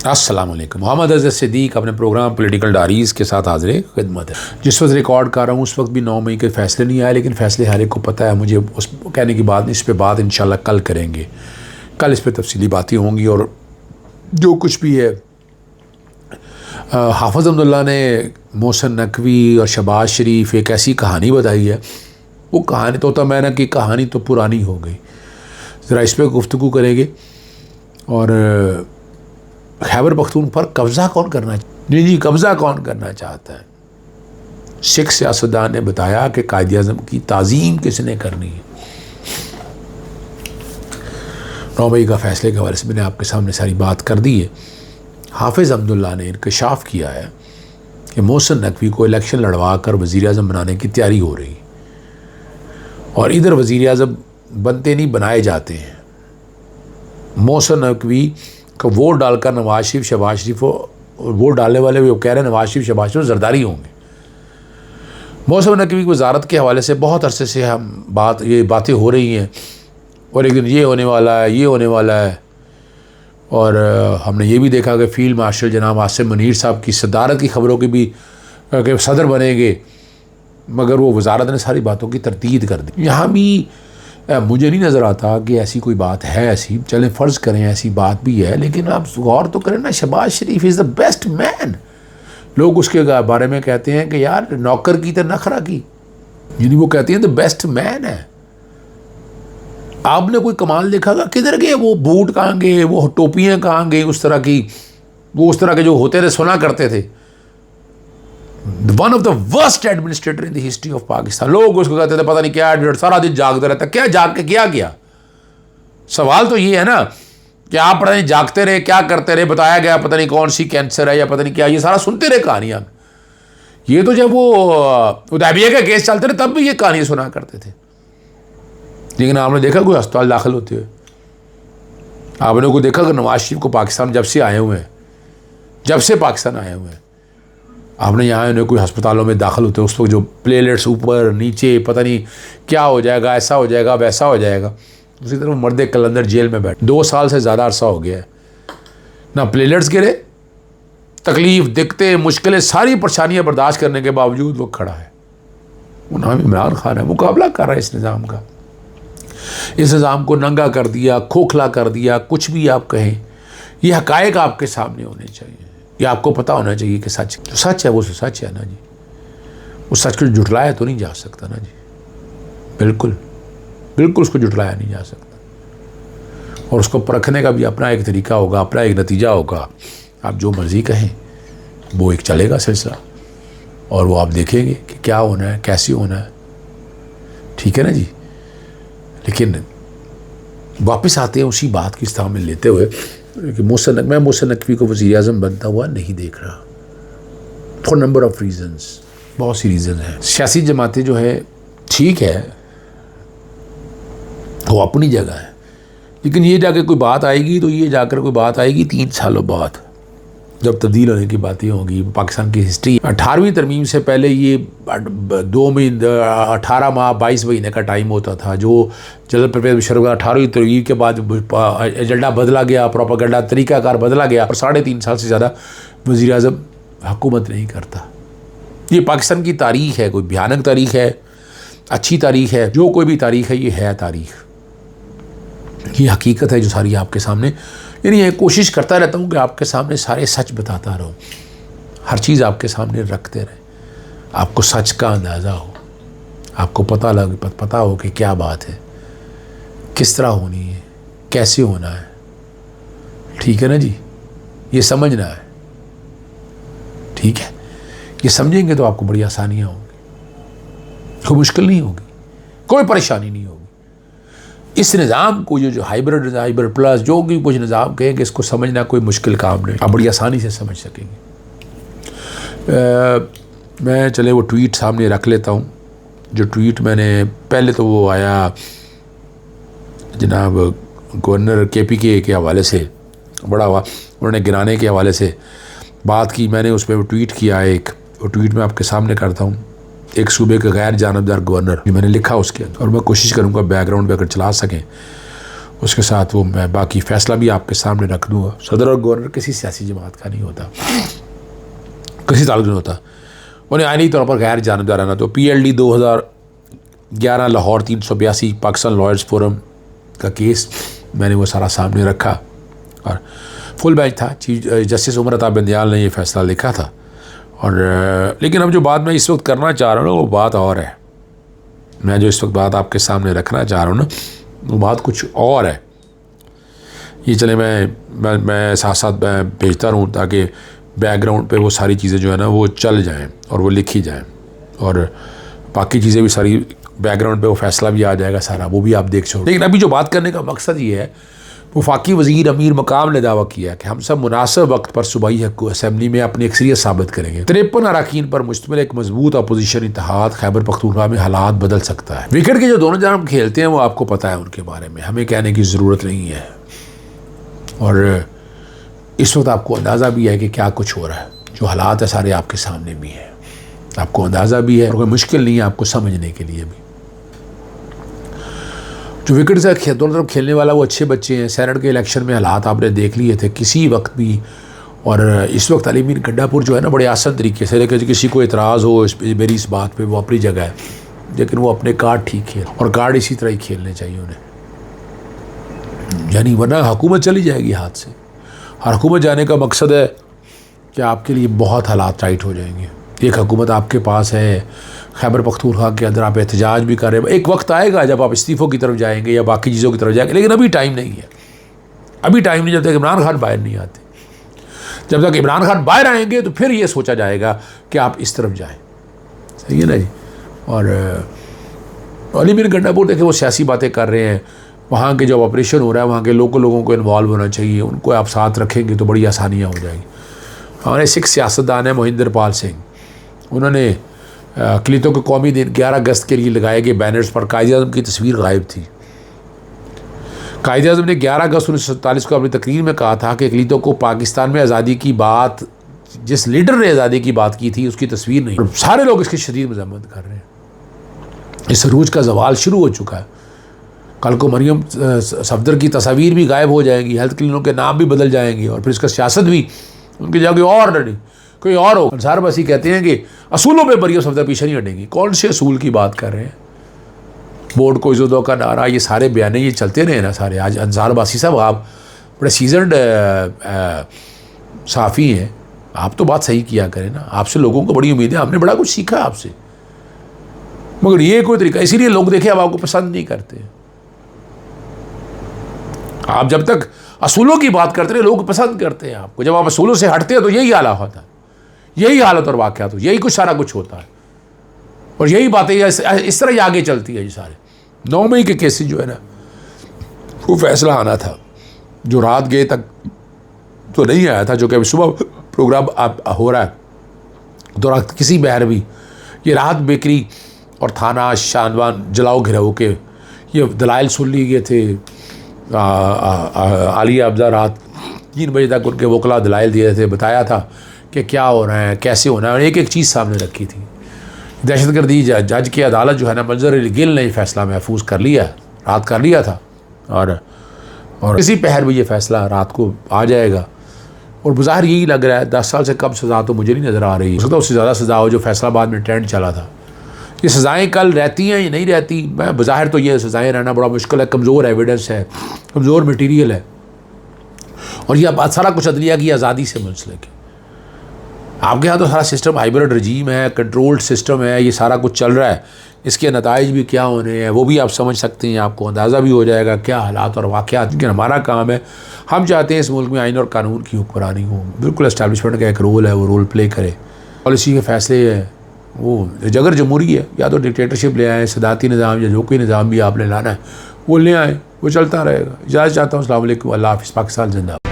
अस्सलामुअलैकुम। मोहम्मद अज़हर सिद्दीक अपने programme political diaries के साथ हाज़िर खिदमत है। जिस वक्त रिकॉर्ड कर रहा हूँ उस वक्त भी 9 मई के फैसले नहीं आए, लेकिन फैसले हर एक को पता है। मुझे उस कहने की बात नहीं, इस पर बात इंशाल्लाह कल करेंगे। कल इस पर तफसीली बातें होंगी। और जो कुछ भी है, हाफ़िज़ अब्दुल्ला ने मोहसिन नकवी और शहबाज शरीफ एक ऐसी कहानी बताई है, वो कहानी तोता मैना की कहानी तो पुरानी हो गई। ज़रा इस पर गुफ्तगू करेंगे। और खैबर पख्तूनख्वा पर कब्ज़ा कौन करना, नहीं कब्ज़ा कौन करना चाहता है? सिख सियासतदान ने बताया कि कायद-ए-आज़म की ताज़ीम किसने करनी है। 9 मई का फैसले के हवाले से मैंने आपके सामने सारी बात कर दी है। हाफ़िज़ अब्दुल्ला ने इंकशाफ किया है कि मोहसिन नकवी को इलेक्शन लड़वा कर वज़ीर-ए-आज़म बनाने की तैयारी हो रही, और इधर वज़ीर-ए-आज़म बनते नहीं बनाए जाते हैं। मोहसिन नकवी को वोट डालकर नवाज शरीफ शहबाज शरीफ वोट डालने वाले वो कह रहे हैं नवाज शरीफ शहबाज शरीफ जरदारी होंगे। मोहसिन नकवी की वजारत के हवाले से बहुत अरसे से ये बातें हो रही हैं, और एक दिन ये होने वाला है, ये होने वाला है। और हमने ये भी देखा कि फील्ड मार्शल जनाब आसिम मुनीर साहब की सदारत की खबरों की भी कि सदर बनेंगे, मगर वो वजारत ने सारी बातों की तरतीब कर दी। यहाँ भी मुझे नहीं नज़र आता कि ऐसी कोई बात है। ऐसी चलें फ़र्ज़ करें ऐसी बात भी है, लेकिन आप गौर तो करें ना, शहबाज शरीफ इज़ द बेस्ट मैन। लोग उसके बारे में कहते हैं कि यार नौकर की तो नखरा की, यानी वो कहते हैं द बेस्ट मैन है। आपने कोई कमाल देखा था? किधर गए वो बूट? कहाँ गए वो टोपियाँ? कहाँ गई उस तरह की? वो उस तरह के जो होते थे सुना करते थे। One of the worst administrator in the history of Pakistan. लोग उसको कहते थे पता नहीं क्या, सारा दिन जागते रहता। क्या जाग के क्या? सवाल तो ये है ना कि आप पता नहीं जागते रहे, क्या करते रहे? बताया गया पता नहीं कौन सी कैंसर है या पता नहीं क्या, ये सारा सुनते रहे कहानियाँ। ये तो जब वो हुदैबिया के केस चलते रहे तब भी ये कहानियाँ सुना करते थे, लेकिन आपने देखा कोई अस्पताल दाखिल होते हुए? आपने को देखा कि नवाज शरीफ को पाकिस्तान जब से आए हुए हैं, जब से पाकिस्तान आए हुए हैं, आपने यहाँ उन्हें कोई अस्पतालों में दाखिल होते उस वक्त जो प्लेलेट्स ऊपर नीचे पता नहीं क्या हो जाएगा, ऐसा हो जाएगा, वैसा हो जाएगा। उसी तरह मर्द कलंदर जेल में बैठे 2 साल से ज़्यादा अरसा हो गया है, ना प्लेलेट्स गिरे, तकलीफ़, दिक्कतें, मुश्किलें, सारी परेशानियाँ बर्दाश्त करने के बावजूद वो खड़ा है। वो नाम इमरान खान है, मुकाबला कर रहा है इस निज़ाम का। इस निज़ाम को नंगा कर दिया, खोखला कर दिया, कुछ भी आप कहें। ये हक़ाइक़ आपके सामने होने चाहिए, ये आपको पता होना चाहिए कि सच जो सच है वो सच है ना जी। वो सच को जुटलाया तो नहीं जा सकता ना जी, बिल्कुल उसको जुटलाया नहीं जा सकता। और उसको परखने का भी अपना एक तरीका होगा, अपना एक नतीजा होगा। आप जो मर्ज़ी कहें वो एक चलेगा सिलसिला, और वो आप देखेंगे कि क्या होना है, कैसे होना है, ठीक है ना जी। लेकिन वापस आते हैं उसी बात की इस्तेमाल लेते हुए कि मैं मोहसिन नकवी को वज़ीर-ए-आज़म बनता हुआ नहीं देख रहा, फॉर नंबर ऑफ़ रीज़न्स। बहुत सी रीज़न है। सियासी जमातें जो है ठीक है, वो अपनी जगह है, लेकिन ये जाकर कोई बात आएगी तो ये जाकर कोई बात आएगी 3 सालों बाद, जब तब्दील होने की बातें होंगी। पाकिस्तान की हिस्ट्री 18वीं तरमीम से पहले ये 18 माह 22 महीने का टाइम होता था, जो जनरल परवेज़ मुशर्रफ का 18वीं तरमीम के बाद एजेंडा बदला गया, प्रोपेगेंडा तरीक़ाकार बदला गया, और 3.5 साल से ज़्यादा वज़ीर-ए-आज़म हुकूमत नहीं करता। ये पाकिस्तान की तारीख़ है, कोई भयानक तारीख़ है, अच्छी तारीख़ है, जो कोई भी तारीख़ है ये है तारीख़, ये हकीकत है जो सारी आपके सामने। यानी ये कोशिश करता रहता हूँ कि आपके सामने सारे सच बताता रहूँ, हर चीज़ आपके सामने रखते रहे, आपको सच का अंदाज़ा हो, आपको पता हो कि क्या बात है, किस तरह होनी है, कैसे होना है, ठीक है ना जी। ये समझना है, ठीक है। ये समझेंगे तो आपको बड़ी आसानियाँ होंगी, कोई मुश्किल नहीं होगी, कोई परेशानी नहीं होगी। इस निज़ाम को जो हाइब्रिड प्लस जो भी कुछ निज़ाम कहेंगे, इसको समझना कोई मुश्किल काम नहीं, आप बड़ी आसानी से समझ सकेंगे। मैं चले वो ट्वीट सामने रख लेता हूँ। जो ट्वीट मैंने पहले तो वो आया जनाब गवर्नर KPK के हवाले से, बड़ा हुआ उन्होंने गिराने के हवाले से बात की। मैंने उस पर ट्वीट किया, वो ट्वीट मैं आपके सामने करता हूँ। एक सूबे के गैर जानबदार गवर्नर, मैंने लिखा उसके अंदर, और मैं कोशिश करूँगा बैकग्राउंड पे अगर चला सकें उसके साथ वो मैं बाकी फ़ैसला भी आपके सामने रख दूँगा। सदर और गवर्नर किसी सियासी जमात का नहीं होता, किसी ताल्लुक नहीं होता, उन्हें आईनी तौर पर गैर जानबदाराना। तो PLD 2011 Lahore 382 Pakistan lawyers forum का केस मैंने वो सारा सामने रखा और फुल बेंच था। चीफ जस्टिस उमर अता बंदियाल ने ये फ़ैसला लिखा था। और लेकिन अब जो बात मैं इस वक्त करना चाह रहा हूँ ना वो बात और है। मैं जो इस वक्त बात आपके सामने रखना चाह रहा हूँ ना वो बात कुछ और है। ये चले मैं साथ साथ मैं भेजता रहूँ ताकि बैकग्राउंड पे वो सारी चीज़ें जो है ना वो चल जाएं और वो लिखी जाएं, और बाकी चीज़ें भी सारी बैकग्राउंड पे वो फ़ैसला भी आ जाएगा सारा, वो भी आप देख सकते। लेकिन अभी जो बात करने का मकसद ये है, वफाकी वज़ीर अमीर मकाम ने दावा किया कि हम सब मुनासिब वक्त पर सूबाई हक़ असम्बली में अपनी अक्सरियत साबित करेंगे। 53 अरकान पर मुश्तमिल एक मजबूत अपोजिशन इत्तेहाद खैबर पख्तूनख्वा में हालात बदल सकता है। विकेट के जो दोनों जानब खेलते हैं वो आपको पता है, उनके बारे में हमें कहने की ज़रूरत नहीं है। और इस वक्त आपको अंदाज़ा भी है कि क्या कुछ हो रहा है, जो हालात है सारे आपके सामने भी हैं, आपको अंदाज़ा भी है और कोई मुश्किल नहीं है आपको समझने के लिए भी। जो विकेट से दोनों तरफ खेलने वाला वो अच्छे बच्चे हैं। सेनेट के इलेक्शन में हालात आपने देख लिए थे किसी वक्त भी, और इस वक्त अली मीर गंडापुर जो है ना बड़े आसान तरीके से, लेकिन किसी को इतराज़ हो मेरी इस बात पे, वो अपनी जगह है, लेकिन वो अपने कार्ड ठीक खेल, और कार्ड इसी तरह ही खेलने चाहिए उन्हें, यानी वरना हुकूमत चली जाएगी हाथ से। और हुकूमत जाने का मकसद है कि आपके लिए बहुत हालात टाइट हो जाएंगे। एक हुकूमत आपके पास है खैबर पख्तूनख्वा के अंदर, आप एहतजाज भी कर रहे हैं, एक वक्त आएगा जब आप इस्तीफ़ों की तरफ जाएंगे या बाकी चीज़ों की तरफ जाएंगे, लेकिन अभी टाइम नहीं है, अभी टाइम नहीं। जब तक इमरान खान बाहर नहीं आते, जब तक इमरान खान बाहर आएंगे तो फिर ये सोचा जाएगा कि आप इस तरफ जाएँ, सही है ना जी। और अली मीर गंडापुर देखें वो सियासी बातें कर रहे हैं, वहाँ के जब ऑपरेशन हो रहा है वहाँ के लोगों को इन्वॉल्व होना चाहिए, उनको आप साथ रखेंगे तो बड़ी आसानियाँ हो जाएंगी। हमारे सिख सियासतदान हैं मोहिंदर पाल सिंह, उन्होंने अक़लियतों के कौमी दिन 11 अगस्त के लिए लगाए गए बैनर्स पर कायद-ए-आज़म की तस्वीर गायब थी। कायद-ए-आज़म ने 11 अगस्त 1947 को अपनी तकरीर में कहा था कि अक़लियतों को पाकिस्तान में आज़ादी की बात, जिस लीडर ने आज़ादी की बात की थी उसकी तस्वीर नहीं। सारे लोग इसकी शदीद मज़म्मत कर रहे हैं। इस अरूज का ज़वाल शुरू हो चुका है। कल को मरियम सफदर की तस्वीर भी गायब हो जाएंगी, हेल्थ क्लिनिकों के नाम भी बदल जाएंगे, और फिर इसका सियासत भी उनकी जगह और नहीं कोई और हो। अंसार बसी कहते हैं कि असूलों पे मरियम सफदर पीछे नहीं हटेंगी। कौन से असूल की बात कर रहे हैं? बोर्ड को इज़्ज़त का नारा, ये सारे बयान ये चलते रहे ना सारे। आज अंसार बासी साहब आप बड़े सीजनड साफ़ी हैं, आप तो बात सही किया करें ना, आपसे लोगों को बड़ी उम्मीद है, हमने बड़ा कुछ सीखा आपसे, मगर ये कोई तरीका, इसीलिए लोग देखे अब आपको पसंद नहीं करते। आप जब तक असूलों की बात करते रहे लोग पसंद करते हैं आपको, जब आप असूलों से हटते हैं तो यही हालत होता है, यही हालत और वाक़यात, यही कुछ सारा कुछ होता है, और यही बातें इस तरह ही आगे चलती है। ये सारे 9 मई के केसेस जो है ना वो फैसला आना था, जो रात गए तक तो नहीं आया था, जो कि अभी सुबह प्रोग्राम हो रहा है, तो रात किसी बहर भी ये राहत बेकरी और थाना शानवान जलाओ घिराओ के ये दलाइल सुन लिए गए थे। आलिया अफजा रात 3 बजे तक उनके वकला दलाइल दिए थे, बताया था कि क्या हो रहा है, कैसे होना है, और एक एक चीज़ सामने रखी थी। दहशतगर्दी जज की अदालत जो है ना, मंजर गिल ने फैसला महफूज कर लिया, रात कर लिया था, और किसी पहर भी ये फ़ैसला रात को आ जाएगा। और बज़ाहिर यही लग रहा है 10 साल से कम सज़ा तो मुझे नहीं नज़र आ रही, हो सकता है उससे ज़्यादा सज़ा हो जो फैसलाबाद में ट्रेंड चला था। ये सज़ाएँ कल रहती हैं या नहीं रहती, मैं बज़ाहिर तो ये सज़ाएँ रहना बड़ा मुश्किल है, कमज़ोर एविडेंस है, कमज़ोर मटीरियल है, और ये अब सारा कुछ अदलिया की आज़ादी से मुंसलिक है। आपके यहाँ तो सारा सिस्टम हाइब्रिड रजीम है, कंट्रोल्ड सिस्टम है, ये सारा कुछ चल रहा है, इसके नताइज भी क्या होने हैं वो भी आप समझ सकते हैं, आपको अंदाज़ा भी हो जाएगा क्या हालात और वाक़यात। लेकिन हमारा काम है, हम चाहते हैं इस मुल्क में आइन और कानून की हुक्मरानी हो, बिल्कुल एस्टैब्लिशमेंट का एक रोल है, वो रोल प्ले करे, पॉलिसी के फ़ैसले है वो, अगर जमहूरी है या तो डिक्टेटरशिप ले आए, सदाती निज़ाम या जो कोई निज़ाम भी आपने लाना है वो ले आए, वो चलता रहेगा। इजाज़त चाहता हूँ, अस्सलाम वालेकुम, अल्लाह हाफ़िज़, पाकिस्तान जिंदाबाद।